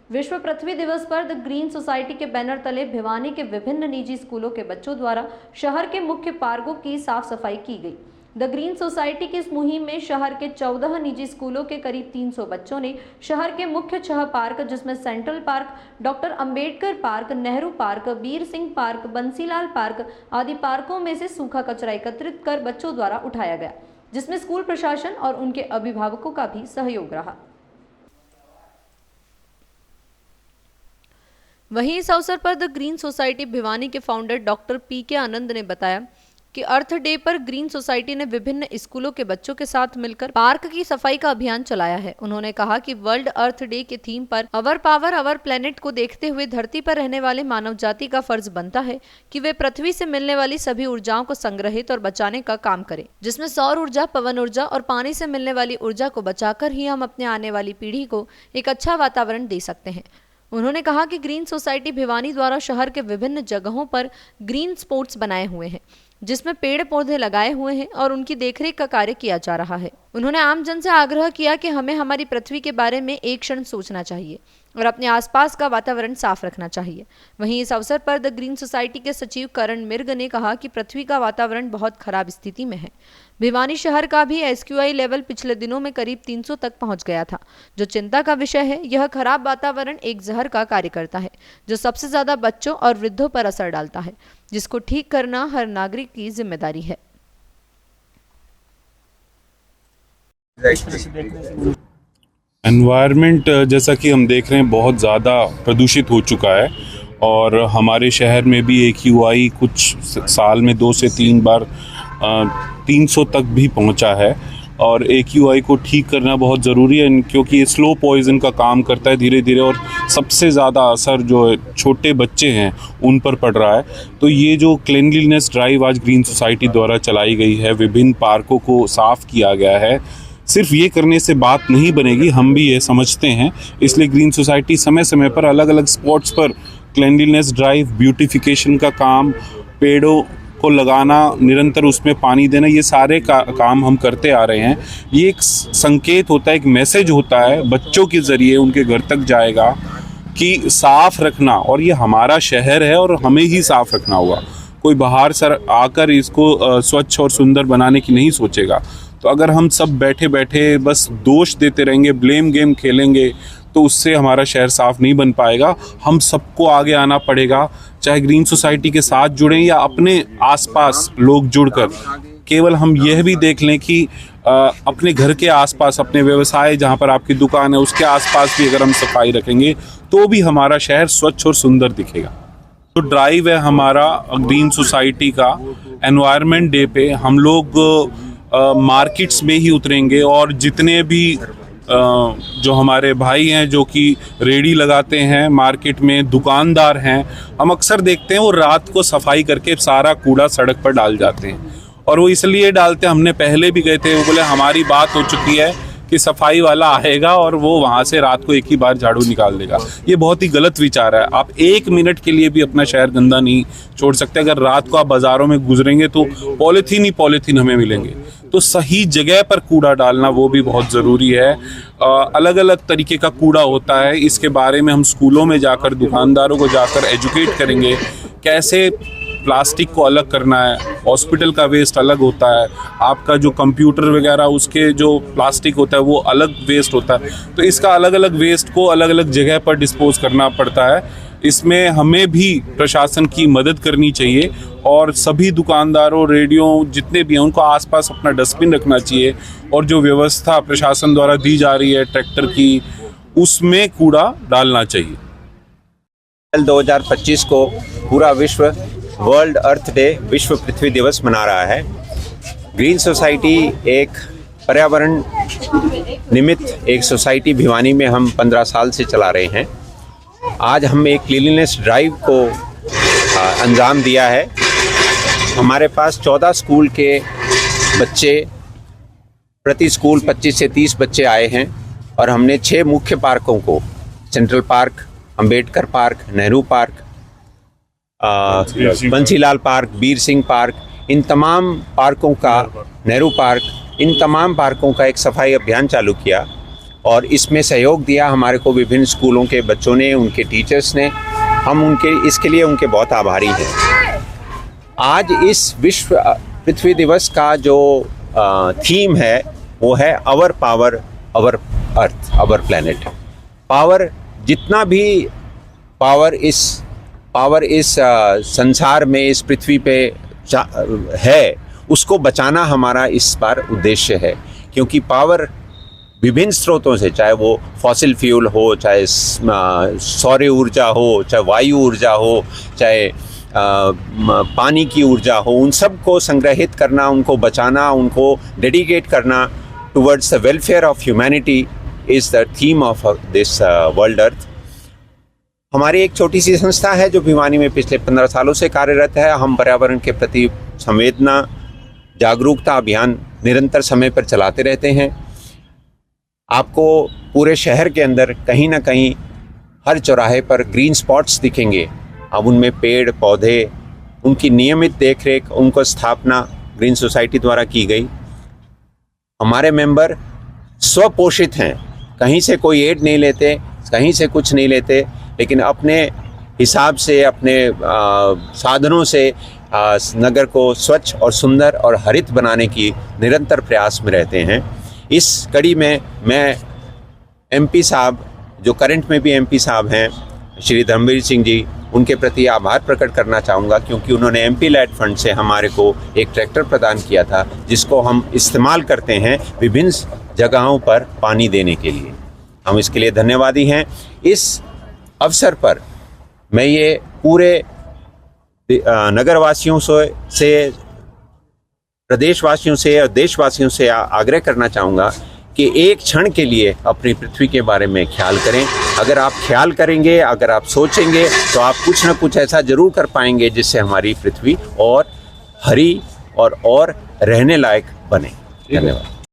विश्व पृथ्वी दिवस पर द ग्रीन सोसाइटी के बैनर तले भिवानी के विभिन्न निजी स्कूलों के बच्चों द्वारा शहर के मुख्य पार्कों की साफ सफाई की गई। द ग्रीन सोसाइटी की इस मुहिम में शहर के 14 निजी स्कूलों के करीब 300 बच्चों ने शहर के मुख्य 6 पार्क, जिसमें central park, doctor Ambedkar park, Nehru park, Veer Singh park, Bansilal park आदि पार्कों में से सूखा कचरा एकत्रित कर बच्चों द्वारा उठाया गया, जिसमें स्कूल प्रशासन और उनके अभिभावकों का भी सहयोग रहा। वहीं इस अवसर पर द ग्रीन सोसाइटी भिवानी के फाउंडर डॉक्टर पी.के. आनंद ने बताया कि अर्थ डे पर ग्रीन सोसाइटी ने विभिन्न स्कूलों के बच्चों के साथ मिलकर पार्क की सफाई का अभियान चलाया है। उन्होंने कहा कि वर्ल्ड अर्थ डे के थीम पर अवर पावर अवर प्लेनेट को देखते हुए धरती पर रहने वाले मानव जाति का फर्ज बनता है कि वे पृथ्वी से मिलने वाली सभी ऊर्जाओं को संग्रहित और बचाने का काम करें, जिसमें सौर ऊर्जा, पवन ऊर्जा और पानी से मिलने वाली ऊर्जा को बचाकर ही हम अपने आने वाली पीढ़ी को एक अच्छा वातावरण दे सकते हैं। उन्होंने कहा कि ग्रीन सोसाइटी भिवानी द्वारा शहर के विभिन्न जगहों पर ग्रीन स्पॉट्स बनाए हुए हैं, जिसमें पेड़ पौधे लगाए हुए हैं और उनकी देखरेख का कार्य किया जा रहा है। उन्होंने आम जन से आग्रह किया कि हमें हमारी पृथ्वी के बारे में एक क्षण सोचना चाहिए और अपने आसपास का वातावरण साफ रखना चाहिए। वहीं इस अवसर पर द ग्रीन सोसाइटी के सचिव करण मिर्ग ने कहा कि पृथ्वी का वातावरण बहुत खराब स्थिति में है। भिवानी शहर का भी SQI लेवल पिछले दिनों में करीब 300 तक पहुंच गया था, जो चिंता का विषय है। यह खराब वातावरण एक जहर का कार्य करता है, जो सबसे ज्यादा बच्चों और वृद्धों पर असर डालता है, जिसको ठीक करना हर नागरिक की जिम्मेदारी है। एनवायरनमेंट जैसा कि हम देख रहे हैं बहुत ज़्यादा प्रदूषित हो चुका है और हमारे शहर में भी AQI कुछ साल में 2 से 3 बार 300 तक भी पहुंचा है और AQI को ठीक करना बहुत ज़रूरी है, क्योंकि ये स्लो पॉइजन का काम करता है धीरे धीरे और सबसे ज़्यादा असर जो छोटे बच्चे हैं उन पर पड़ रहा है। तो ये जो क्लीनलीनेस ड्राइव आज ग्रीन सोसाइटी द्वारा चलाई गई है, विभिन्न पार्कों को साफ़ किया गया है, सिर्फ ये करने से बात नहीं बनेगी, हम भी ये समझते हैं। इसलिए ग्रीन सोसाइटी समय समय पर अलग अलग स्पॉट्स पर क्लीनलीनेस ड्राइव, ब्यूटिफिकेशन का काम, पेड़ों को लगाना, निरंतर उसमें पानी देना, ये सारे काम हम करते आ रहे हैं। ये एक संकेत होता है, एक मैसेज होता है, बच्चों के ज़रिए उनके घर तक जाएगा कि साफ़ रखना, और ये हमारा शहर है और हमें ही साफ़ रखना होगा। कोई बाहर से आकर इसको स्वच्छ और सुंदर बनाने की नहीं सोचेगा। तो अगर हम सब बैठे बैठे बस दोष देते रहेंगे, ब्लेम गेम खेलेंगे, तो उससे हमारा शहर साफ़ नहीं बन पाएगा। हम सबको आगे आना पड़ेगा, चाहे ग्रीन सोसाइटी के साथ जुड़ें या अपने आसपास लोग जुड़कर। केवल हम यह भी देख लें कि अपने घर के आसपास, अपने व्यवसाय जहाँ पर आपकी दुकान है उसके आसपास भी अगर हम सफाई रखेंगे तो भी हमारा शहर स्वच्छ और सुंदर दिखेगा। तो ड्राइव है हमारा ग्रीन सोसाइटी का। एनवायरनमेंट डे पे हम लोग मार्केट्स में ही उतरेंगे और जितने भी जो हमारे भाई हैं जो कि रेडी लगाते हैं मार्केट में, दुकानदार हैं, हम अक्सर देखते हैं वो रात को सफाई करके सारा कूड़ा सड़क पर डाल जाते हैं। और वो इसलिए डालते हैं, हमने पहले भी गए थे, वो बोले हमारी बात हो चुकी है कि सफाई वाला आएगा और वो वहाँ से रात को एक ही बार झाड़ू निकाल देगा। ये बहुत ही गलत विचार है। आप 1 मिनट के लिए भी अपना शहर गंदा नहीं छोड़ सकते। अगर रात को आप बाज़ारों में गुजरेंगे तो पॉलीथीन ही पॉलीथीन हमें मिलेंगे। तो सही जगह पर कूड़ा डालना वो भी बहुत ज़रूरी है। अलग अलग तरीके का कूड़ा होता है, इसके बारे में हम स्कूलों में जाकर, दुकानदारों को जाकर एजुकेट करेंगे, कैसे प्लास्टिक को अलग करना है, हॉस्पिटल का वेस्ट अलग होता है, आपका जो कंप्यूटर वगैरह उसके जो प्लास्टिक होता है वो अलग वेस्ट होता है। तो इसका अलग अलग वेस्ट को अलग अलग जगह पर डिस्पोज करना पड़ता है। इसमें हमें भी प्रशासन की मदद करनी चाहिए और सभी दुकानदारों, रेडियो जितने भी हैं उनको आसपास अपना डस्टबिन रखना चाहिए और जो व्यवस्था प्रशासन द्वारा दी जा रही है ट्रैक्टर की, उसमें कूड़ा डालना चाहिए। 2025 को पूरा विश्व वर्ल्ड अर्थ डे, विश्व पृथ्वी दिवस मना रहा है। ग्रीन सोसाइटी एक पर्यावरण निमित्त एक सोसाइटी भिवानी में हम 15 साल से चला रहे हैं। आज हम एक क्लीनलीनेस ड्राइव को अंजाम दिया है। हमारे पास 14 स्कूल के बच्चे, प्रति स्कूल 25 से 30 बच्चे आए हैं और हमने 6 मुख्य पार्कों को, central park, Ambedkar park, Nehru park, Bansilal park, Veer Singh park, इन तमाम पार्कों का, नेहरू पार्क, इन तमाम पार्कों का एक सफाई अभियान चालू किया और इसमें सहयोग दिया हमारे को विभिन्न स्कूलों के बच्चों ने, उनके टीचर्स ने। हम इसके लिए उनके बहुत आभारी हैं। आज इस विश्व पृथ्वी दिवस का जो थीम है वो है our power our earth our planet. Power, जितना भी पावर इस संसार में, इस पृथ्वी पे है, उसको बचाना हमारा इस बार उद्देश्य है। क्योंकि पावर विभिन्न स्रोतों से, चाहे वो फॉसिल फ्यूल हो, चाहे सौर ऊर्जा हो, चाहे वायु ऊर्जा हो, चाहे पानी की ऊर्जा हो, उन सब को संग्रहित करना, उनको बचाना, उनको डेडिकेट करना towards the welfare of humanity is the theme of this world earth. हमारी एक छोटी सी संस्था है जो भिवानी में पिछले 15 सालों से कार्यरत है। हम पर्यावरण के प्रति संवेदना जागरूकता अभियान निरंतर समय पर चलाते रहते हैं। आपको पूरे शहर के अंदर कहीं ना कहीं हर चौराहे पर ग्रीन स्पॉट्स दिखेंगे। अब उनमें पेड़ पौधे, उनकी नियमित देखरेख, उनको स्थापना ग्रीन सोसाइटी द्वारा की गई। हमारे मेंबर स्वपोषित हैं, कहीं से कोई एड नहीं लेते, कहीं से कुछ नहीं लेते, लेकिन अपने हिसाब से, अपने साधनों से नगर को स्वच्छ और सुंदर और हरित बनाने की निरंतर प्रयास में रहते हैं। इस कड़ी में मैं एमपी साहब, जो करंट में भी एमपी साहब हैं, श्री धर्मवीर सिंह जी, उनके प्रति आभार प्रकट करना चाहूँगा, क्योंकि उन्होंने एमपी लैड फंड से हमारे को एक ट्रैक्टर प्रदान किया था, जिसको हम इस्तेमाल करते हैं विभिन्न जगहों पर पानी देने के लिए। हम इसके लिए धन्यवादी हैं। इस अवसर पर मैं ये पूरे नगरवासियों से, प्रदेशवासियों से और देशवासियों से आग्रह करना चाहूँगा कि एक क्षण के लिए अपनी पृथ्वी के बारे में ख्याल करें। अगर आप ख्याल करेंगे, अगर आप सोचेंगे, तो आप कुछ ना कुछ ऐसा ज़रूर कर पाएंगे जिससे हमारी पृथ्वी और हरी और रहने लायक बने। धन्यवाद।